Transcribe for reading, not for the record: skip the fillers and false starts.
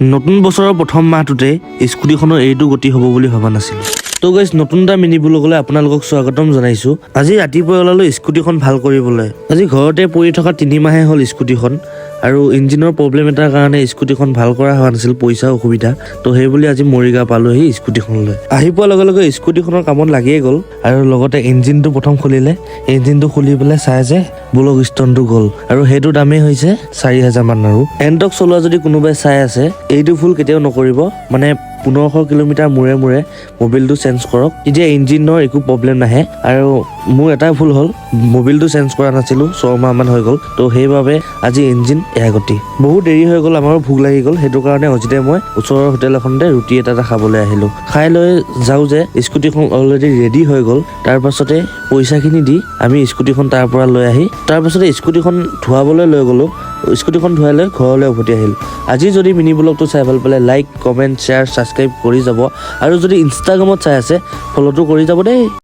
নতুন বছৰৰ প্ৰথম মাহটোতে স্কুটিখনৰ এইটো গতি হ'ব বুলি ভবা নাছিলোঁ। তো গাইছ, নতুন এটা মিনি ব্লগলৈ আপোনালোকক স্বাগতম জনাইছোঁ। আজি ৰাতিপুৱা ওলালোঁ স্কুটিখন ভাল কৰিবলৈ। আজি ঘৰতে পৰি থকা 3 মাহে হ'ল স্কুটিখন, আৰু ইঞ্জিনৰ প্ৰব্লেম এটাৰ কাৰণে স্কুটিখন ভাল কৰা হোৱা নাছিল, পইচাৰ অসুবিধা। তো সেইবুলি আজি মৰিগাঁও পালোহি স্কুটিখনলৈ। আহি পোৱাৰ লগে লগে স্কুটিখনৰ কামত লাগিয়ে গ'ল, আৰু লগতে ইঞ্জিনটো প্ৰথম খুলিলে। ইঞ্জিনটো খুলি পেলাই চাই যে ব্লক ষ্টনটো গ'ল, আৰু সেইটো দামেই হৈছে 4,000 মান। আৰু এণ্টক চলোৱা যদি কোনোবাই চাই আছে, এইটো ভুল কেতিয়াও নকৰিব। মানে 1500 কিলোমিটাৰ মূৰে মূৰে মবিলটো চেঞ্জ কৰক, তেতিয়া ইঞ্জিনৰ একো প্ৰব্লেম নাহে। আৰু মোৰ এটা ভুল হ'ল, মবিলটো চেঞ্জ কৰা নাছিলোঁ, 6 মাহ মান হৈ গ'ল। তো সেইবাবে আজি ইঞ্জিন এয়া গতি। বহুত দেৰি হৈ গ'ল, আমাৰো ভোক লাগি গ'ল। সেইটো কাৰণে অজিতে মই ওচৰৰ হোটেল এখনতে ৰুটি এটা খাবলৈ আহিলোঁ। খাই লৈ যাওঁ যে স্কুটিখন অলৰেডি ৰেডি হৈ গ'ল। তাৰ পাছতে পইচাখিনি দি আমি স্কুটিখন তাৰ পৰা লৈ আহি তাৰপাছতে স্কুটিখন ধুৱাবলৈ লৈ গ'লোঁ। স্কুটিখন ধুৱাই লৈ ঘৰলৈ উভতি আহিলোঁ। আজি যদি মিনি ব্লগটো চাই ভাল পালে লাইক, কমেণ্ট, শ্বেয়াৰ, ছাবস্ক্ৰাইব কৰি যাব। আৰু যদি ইনষ্টাগ্ৰামত চাই আছে, ফ'ল'টো কৰি যাব দেই।